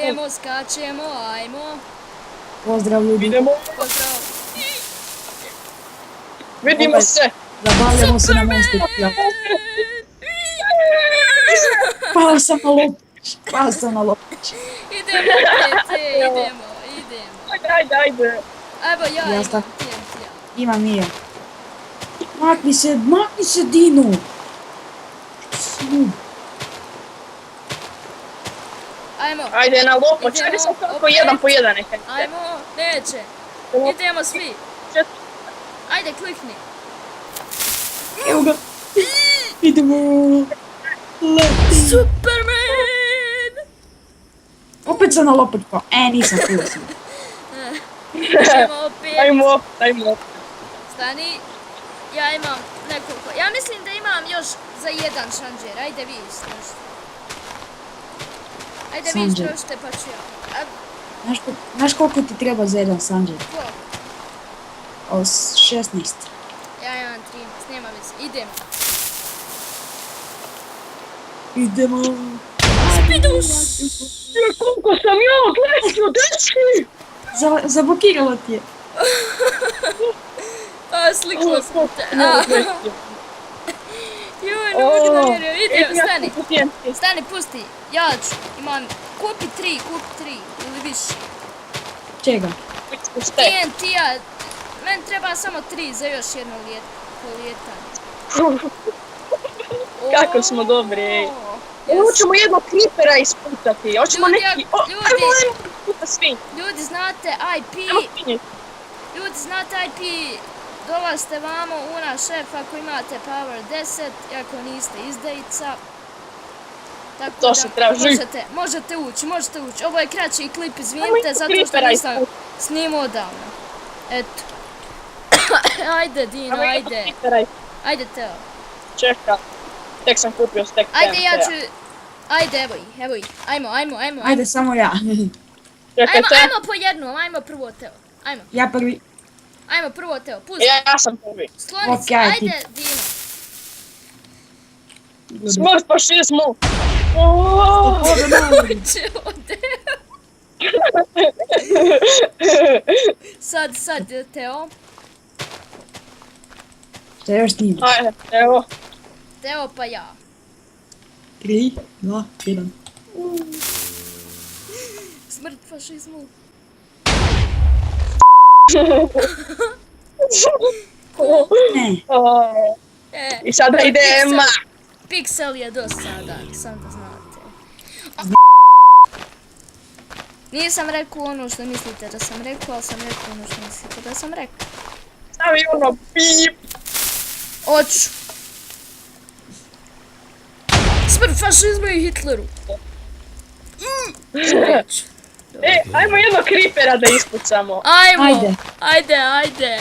Idemo, skačemo, ajmo. Pozdrav ljudi. Idemo. Pozdrav. Vidimo se. Zabavljamo se na mostu. Pao sam na lopić. Pao sam na lopić. Idemo opet, idemo. Ajde. Evo ja Ja imam sta- TNT-a. Imam i ja. Makni se Dino. Ajmo, Ajde na lopo. Čekaj Idemo, sam kako opet. jedan po jedan neka. ajmo, neće. Idemo svi. Ajde, klikni. Evo ga. Idemo. Leti. Superman! Opet sam na lopić pao. Nisam tu sam. Idemo opet. Ajmo. Stani. Ja imam nekoliko. Ja mislim da imam još za jedan šanđer. Ajde vi istrošite. Ajde vi Šanđer. istrošite pa ću ja. Znaš koliko ti treba za jedan sanđer? Ko? 16. Ja imam 13. Nema veze. Idemo. Idemo. Spidus! Koliko sam ja odletio, dečki! Zablokirala ti je. A, slikla sam te. Joj, ne mogu da vjerujem. Idemo, stani, pusti. Ja ću. Imam, kupi 3 ili više. Čega? TNT-a, meni treba samo 3 za još jedno polijetanje. Kako smo dobri, ej. Yes. Hoćemo jednog creepera isputati. Hoćemo Ljudi, neki... ljudi. Ajmo puta svi. Ljudi, znate IP, Ajmo svinje. dolazite vamo u naš šef ako imate power 10, ako niste izdajica. Tako To se treba živjeti. možete ući. Ovo je kraći klip, izvinite, zato što nisam snimao odavno. Eto. Ajde, Dino, Ajmo jednog ajde. creepera Ajde, Teo. Čeka. Tek sam kupio stek TNT-a. Ajde, ja ću... Ajde, evo ih. Ajmo. Ajde, samo ja. Čekajte. Ajmo po jednom, ajmo prvo, Teo. Ajmo. Ja prvi. Ajmo prvo, Teo, pusti. Ja sam prvi. Slonici, Ok, ajde. ajde, Dino. Smrt fašizmu. Će ode. Sad, Teo. Šta još snima? Ajde, evo. Teo pa ja. 3, 2, 1. Smrt fašizmu. Ne. I sada idem. Pixel je dosadan, sam da znate. Nisam rekao ono što mislite da sam rekao, ali sam rekao ono što mislite da sam rekao. Stavi ono pip. Oću. Smrt fašizmu i Hitleru. Ajmo jednog creepera da ispucamo. Ajmo. Ajde.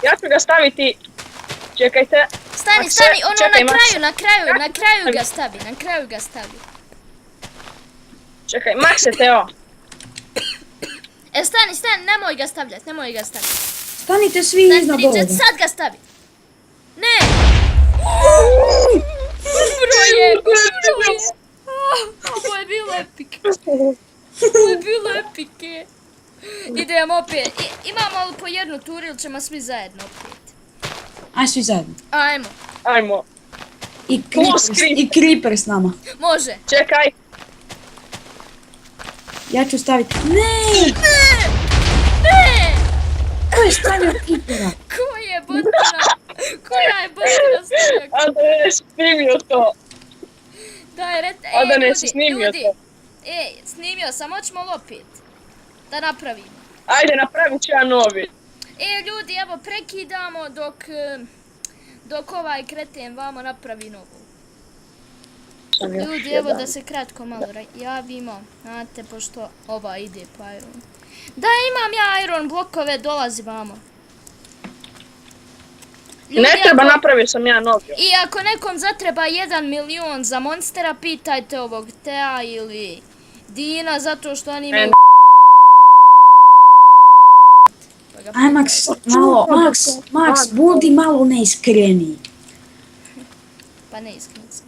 Ja ću ga staviti. Čekajte. Stani, ono čekaj, na kraju ga stavi. Čekaj, Makse, Teo. Stani, nemoj ga stavljati. Stanite svi iznad ovoga. Sad ga stavi. Ne! Umro je! Ovo je bilo epike. Idemo opet. Imamo li po jednu turu ili ćemo svi zajedno opet? Aj svi zajedno. Ajmo. I creeper s nama. Može. Čekaj. Ja ću staviti. Ne! Ko je stavio creepera? Koja je botina stavio? A da ne snimio to. A da ne si snimio to. Snimio sam, hoćemo li opet? Da napravimo. Ajde, napravit ću ja novi. Ljudi, evo prekidamo dok ovaj kreten vamo napravi novu. Ljudi, evo da se kratko malo javimo, znate, pošto ova ide po Iron. Da, imam ja Iron blokove, dolazi vamo. Ljudi, Ne treba, napravio sam ja novi. I ako nekom zatreba 1 milion za monstera, pitajte ovog Tea ili Dina, zato što oni imaju... Aj Max, budi malo neiskreniji. Pa ne iskrenica.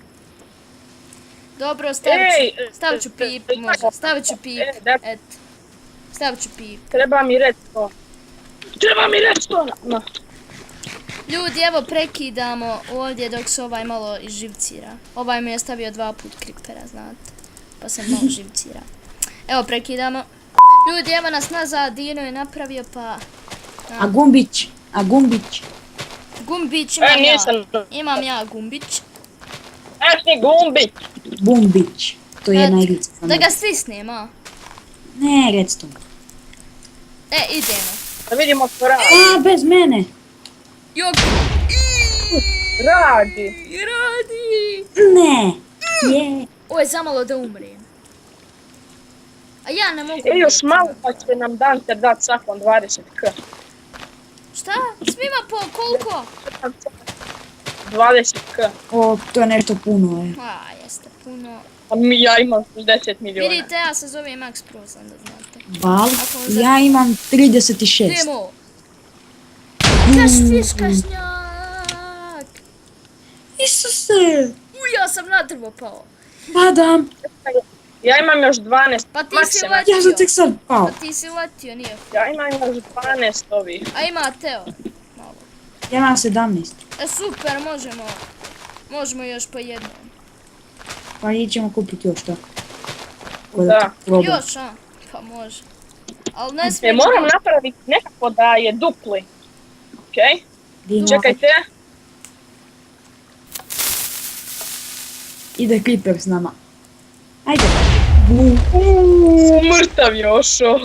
Dobro, Ej, stavit ću pip, može. Stavit ću pip, eto. Stavit ću pip. Treba mi redstone. Treba mi redstone! No. Ljudi, evo prekidamo ovdje dok se ovaj malo izživcira. Ovaj mi je stavio 2 put kripera, znate. Pa se malo živcira. Evo prekidamo. Ljudi, evo nas nazad, Dino je napravio pa... A Gumbić? A Gumbić? Gumbić imam ja. nisam. Imam ja Gumbić. Ešni Gumbić! Bumbić. To je najvica. Da ga stisnem, a? Ne, redstone. Idemo. Da vidimo ko radi. A, bez mene. Jok. Radi! Radi. Ne. Je. Ovo je zamalo da umrem. A ja ne mogu... Još malo pa će nam Dante dat svakom 20k. Šta? Svima po koliko? 20k. O, to je nešto puno, je. Jeste puno. A ja imam 60 milijuna. Vidite, ja se zovem Max Pro, sam da znate. Val, ja imam 36. Idemo. Viškašnjak. Isuse. Ja sam na drvo pao. Padam. Ja imam još 12. Pa ti si Maksimum. letio. Ja sam tek sad pao. Pa ti si letio, nije. Ja imam još 12 ovih. A ima Teo. Malo. Ja imam 17. Super, možemo još po jednom. Pa ićemo kupiti još to. Da. Još, a? Pa može. Ali ne smijem... Moram napraviti nekako da je dupli. Okej? Čekajte. Ide Creeper s nama. Ajde. Mrtav Jošo.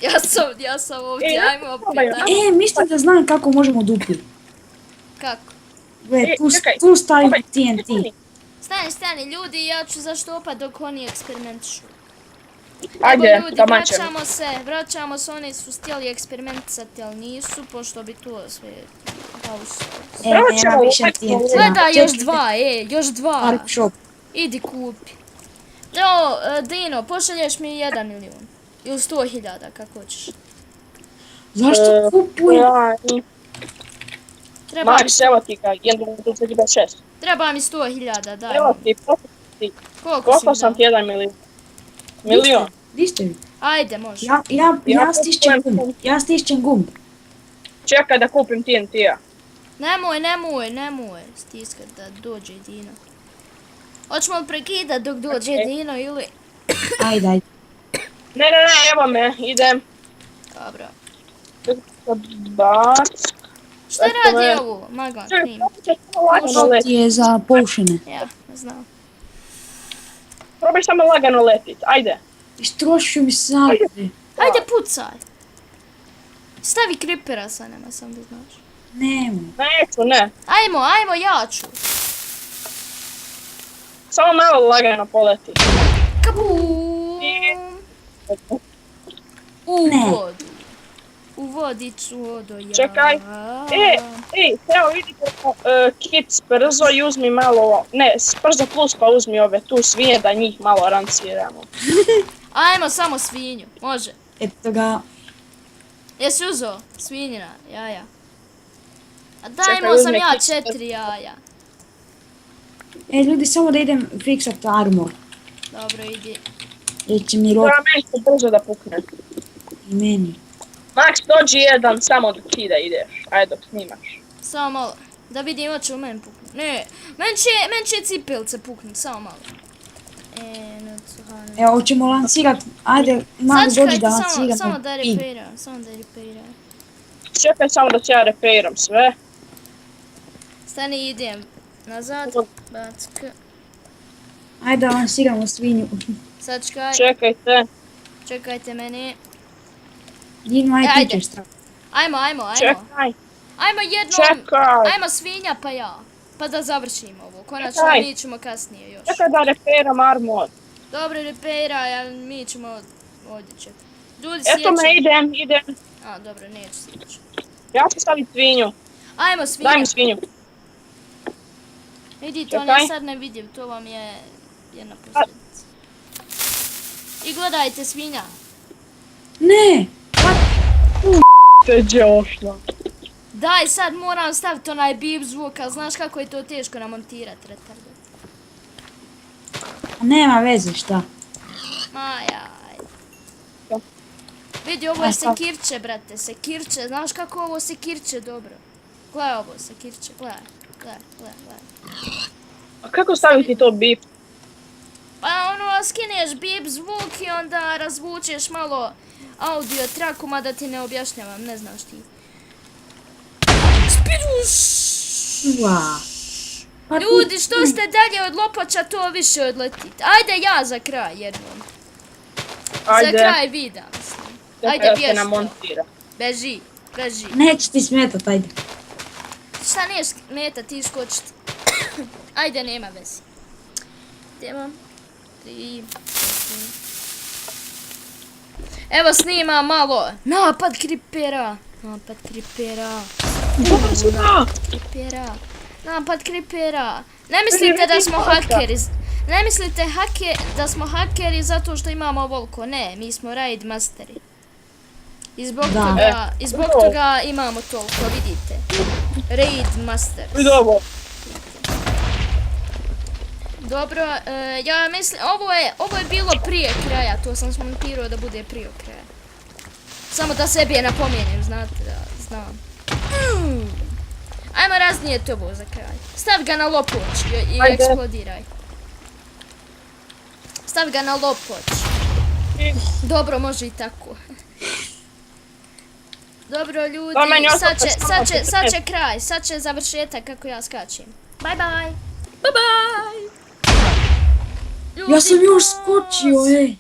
Ja sam ovdje, ajmo opet. Mislim da znam kako možemo dupli. Kako? Tu stavim TNT. Stani, ljudi, ja ću zaštopat dok oni eksperimentišu. Ajde, Evo ljudi, taman ćemo. vraćamo se, oni su htjeli eksperimentisati, ali nisu, pošto bi to sve pausu. Nema više TNT. Gledaj, još dva. Park shop. Idi kupi. Evo, Dino, pošalješ mi 1 milijun. Ili 100.000, kako hoćeš. Zašto kupujem? Max, evo ti ga, 1.26. Treba mi 100.000, daj. Evo ti, koliko sam ti 1 milijun? Milion. Di ste vi? Ajde, može. Ja stišćem gumb. Čekaj da kupim TNT-a. Nemoj stiskat da dođe Dino. Hoćemo li prekidat dok dođe Dino ili... Ajde. Ne, evo me, idem. Dobro. Bac. Šta radi ovo? Magan, krim. Ovo ti je za potione. Ja, znam. Probaj samo lagano letit, ajde. Istrošio mi sate. Ajde, pucaj. Stavi kripera sa nama, sam da znaš. Nemo. Neću, ne. Ajmo, ja ću. Samo malo lagano poleti. Kabum! U Ne. vodu. U vodicu odo ja. Čekaj. Teo, vidite, Kic, brzo i uzmi malo, ne, brzo plus pa uzmi ove tu svinje da njih malo ranciramo. Ajmo samo svinju, može. Eto ga. Jesi uzeo svinjina, jaja? A daj, Čekaj, imao sam uzmi ja Kic. 4 jaja. Ljudi, samo da idem fiksat armor. Dobro, idi. Jer će mi rok Treba meni se brzo da pukne. i meni. Max, dođi jedan samo dok ti da ideš, ajde dok snimaš. Samo malo. Da vidim, hoće u meni puknut. Ne, meni će cipelce puknut, samo malo. Evo, hoćemo lancirat. Ajde, malo dođi da Sačekajte, lanciram. samo da reperiram. Čekaj samo da ću ja repairam sve. Stani, idem nazad. Back. Ajde, lansiramo svinju. Sačekaj, čekajte mene. Dino, ajde Ajde. ti ćeš strah. Ajmo. Čekaj. Ajmo jednom. Čekaj. Ajmo svinja pa ja. Pa da završimo ovo. Konačno Čekaj. mi ćemo kasnije još. Čekaj da repairam armor. Dobro, repairaj, mi ćemo ovdje čekati. Ljudi, Eto me, idem. A, dobro, neću stići. Ja ću staviti svinju. Ajmo svinja. Daj mi svinju. Vidite, on Čekaj. je sad nevidljiv, to vam je jedna posljedica. I gledajte svinja. Ne! Te Jošno. Daj, sad moram staviti onaj bip zvuk, ali znaš kako je to teško namontirati, retarde. Nema veze šta. Maja. Da. Vidi, ovo je sekirče, brate, sekirče. Znaš kako ovo sekirče dobro? Gledaj ovo sekirče, gledaj. A kako staviti to bip? Pa ono, skineš bip zvuk i onda razvučeš malo audio traku, mada ti ne objašnjavam, ne znaš ti. Spiruš! Ua. Pa ti- Ljudi, što ste dalje od Lopača, to više odletite. Ajde ja za kraj jednom. Ajde. Za kraj vida, mislim. Ajde, Ja se bježi. namontira. Beži. Neće ti smetat, ajde. Šta nije smeta, ti skočit. Ajde, nema veze. Idemo. 3, 4. Evo snima malo. Napad kripera. Kripera. Napad kripera. Ne mislite da smo hakeri. Ne mislite da smo hakeri zato što imamo ovoliko. Ne, mi smo raid masteri. I zbog toga imamo toliko, vidite. Raid masters. Vidi ovo. Dobro, ja mislim, ovo je bilo prije kraja, to sam smontirao da bude prije kraja. Samo da sebi je napomenem, znate da znam. Ajmo raznijeti ovo za kraj. Stav ga na lopoč i eksplodiraj. Stav ga na lopoč. Dobro, može i tako. Dobro ljudi, sad će kraj, sad će završetak kako ja skačem. Bye bye. Bye bye. Ja sam još skočio, ej.